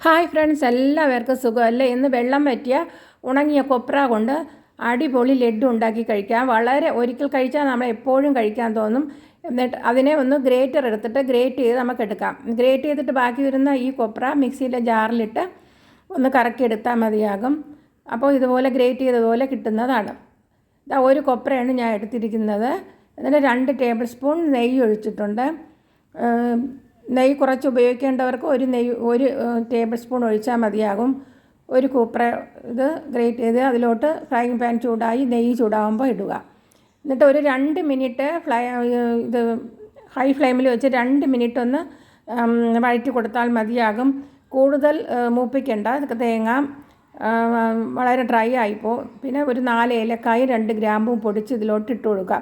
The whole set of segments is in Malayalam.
ഹായ് ഫ്രണ്ട്സ്, എല്ലാവർക്കും സുഖമല്ലേ? ഇന്ന് വെള്ളം പറ്റിയ ഉണങ്ങിയ കൊപ്ര കൊണ്ട് അടിപൊളി ലഡ്ഡു ഉണ്ടാക്കി കഴിക്കാം. ഒരിക്കൽ കഴിച്ചാൽ നമ്മൾ എപ്പോഴും കഴിക്കാൻ തോന്നും. എന്നിട്ട് അതിനെ ഒന്ന് ഗ്രേറ്റർ എടുത്തിട്ട് ഗ്രേറ്റ് ചെയ്ത് നമുക്ക് എടുക്കാം. ഗ്രേറ്റ് ചെയ്തിട്ട് ബാക്കി വരുന്ന ഈ കൊപ്ര മിക്സിയിലെ ജാറിലിട്ട് ഒന്ന് കറക്കിയെടുത്താൽ മതിയാകും. അപ്പോൾ ഇതുപോലെ ഗ്രേറ്റ് ചെയ്തതുപോലെ കിട്ടുന്നതാണ്. ഒരു കൊപ്രയാണ് ഞാൻ എടുത്തിരിക്കുന്നത്. എന്നിട്ട് 2 ടേബിൾ സ്പൂൺ നെയ്യ് ഒഴിച്ചിട്ടുണ്ട്. നെയ്യ് കുറച്ച് ഉപയോഗിക്കേണ്ടവർക്ക് ഒരു ടേബിൾ സ്പൂൺ ഒഴിച്ചാൽ മതിയാകും. ഒരു കൊപ്ര ഇത് ഗ്രേറ്റ് ചെയ്ത് അതിലോട്ട് ഫ്രൈങ് പാൻ ചൂടായി നെയ്യ് ചൂടാകുമ്പോൾ ഇടുക. എന്നിട്ട് ഒരു 2 മിനിറ്റ് ഇത് ഹൈ ഫ്ലെയിമിൽ വെച്ച് 2 മിനിറ്റ് ഒന്ന് വഴറ്റി കൊടുത്താൽ മതിയാകും. കൂടുതൽ മൂപ്പിക്കേണ്ട. തേങ്ങ വളരെ ഡ്രൈ ആയിപ്പോൾ. പിന്നെ ഒരു 4 ഏലക്കായും 2 ഗ്രാമ്പും പൊടിച്ച് ഇതിലോട്ട് ഇട്ട് കൊടുക്കുക.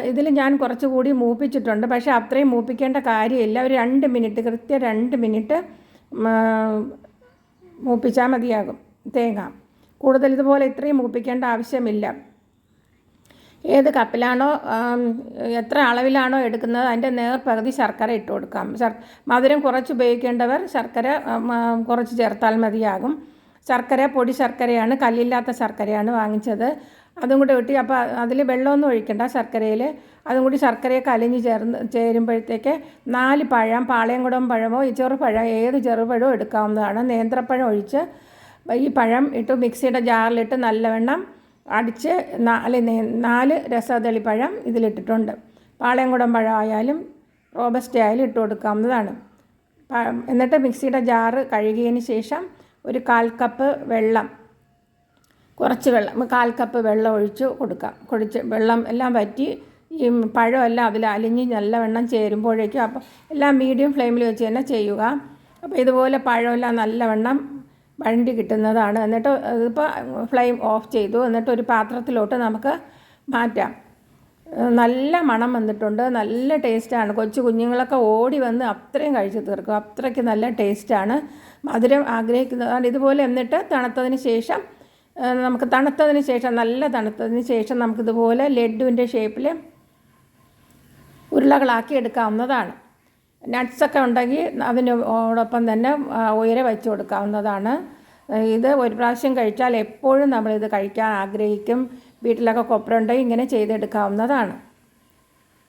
ഇതിൽ ഞാൻ കുറച്ചുകൂടി മൂപ്പിച്ചിട്ടുണ്ട്. പക്ഷേ അത്രയും മൂപ്പിക്കേണ്ട കാര്യമില്ല. ഒരു 2 മിനിറ്റ്, കൃത്യം 2 മിനിറ്റ് മൂപ്പിച്ചാൽ മതിയാകും തേങ്ങ. കൂടുതൽ ഇതുപോലെ ഇത്രയും മൂപ്പിക്കേണ്ട ആവശ്യമില്ല. ഏത് കപ്പിലാണോ എത്ര അളവിലാണോ എടുക്കുന്നത് അതിൻ്റെ നേർപകുതി ശർക്കര ഇട്ട് കൊടുക്കാം. മധുരം കുറച്ച് ഉപയോഗിക്കേണ്ടവർ ശർക്കര കുറച്ച് ചേർത്താൽ മതിയാകും. പൊടി ശർക്കരയാണ്, കല്ലില്ലാത്ത ശർക്കരയാണ് വാങ്ങിച്ചത്. അതും കൂടെ ഇട്ടി. അപ്പോൾ അതിൽ വെള്ളമൊന്നും ഒഴിക്കണ്ട ശർക്കരയിൽ. അതും കൂടി ശർക്കരയൊക്കെ അലിഞ്ഞ് ചേരുമ്പോഴത്തേക്ക് 4 പഴം, പാളയംകുടം പഴമോ ചെറുപഴം, ഏത് ചെറുപഴമോ എടുക്കാവുന്നതാണ്. നേന്ത്രപ്പഴം ഒഴിച്ച് ഈ പഴം ഇട്ട് മിക്സിയുടെ ജാറിലിട്ട് നല്ലവണ്ണം അടിച്ച് 4 രസതളിപ്പഴം ഇതിലിട്ടിട്ടുണ്ട്. പാളയംകുടം പഴം ആയാലും റോബസ്റ്റ് ആയാലും ഇട്ട് കൊടുക്കാവുന്നതാണ്. എന്നിട്ട് മിക്സിയുടെ ജാറ് കഴുകിയതിന് ശേഷം ഒരു 1/4 കപ്പ് വെള്ളം, കുറച്ച് വെള്ളം, 1/4 കപ്പ് വെള്ളം ഒഴിച്ച് കൊടുക്കാം. വെള്ളം എല്ലാം വറ്റി ഈ പഴമെല്ലാം അതിൽ അലിഞ്ഞ് നല്ലവണ്ണം ചേരുമ്പോഴേക്കും, അപ്പോൾ എല്ലാം മീഡിയം ഫ്ലെയിമിൽ വെച്ച് തന്നെ ചെയ്യുക. അപ്പോൾ ഇതുപോലെ പഴമെല്ലാം നല്ലവണ്ണം വഴണ്ടി കിട്ടുന്നതാണ്. എന്നിട്ട് ഇതിപ്പോൾ ഫ്ലെയിം ഓഫ് ചെയ്തു. എന്നിട്ട് ഒരു പാത്രത്തിലോട്ട് നമുക്ക് മാറ്റാം. നല്ല മണം വന്നിട്ടുണ്ട്. നല്ല ടേസ്റ്റാണ്. കുഞ്ഞുങ്ങളൊക്കെ ഓടി വന്ന് അത്രയും കഴിച്ച് തീർക്കും. അത്രയ്ക്ക് നല്ല ടേസ്റ്റാണ്. മധുരം ആഗ്രഹിക്കുന്നതാണ് ഇതുപോലെ. എന്നിട്ട് നല്ല തണുത്തതിന് ശേഷം നമുക്കിതുപോലെ ലഡ്ഡുവിൻ്റെ ഷേപ്പിൽ ഉരുളകളാക്കി എടുക്കാവുന്നതാണ്. നട്ട്സൊക്കെ ഉണ്ടെങ്കിൽ അതിനോടൊപ്പം തന്നെ ഉയരെ വെച്ച് കൊടുക്കാവുന്നതാണ്. ഇത് ഒരു പ്രാവശ്യം കഴിച്ചാൽ എപ്പോഴും നമ്മളിത് കഴിക്കാൻ ആഗ്രഹിക്കും. വീട്ടിലൊക്കെ കൊപ്ര ഉണ്ടെങ്കിൽ ഇങ്ങനെ ചെയ്തെടുക്കാവുന്നതാണ്.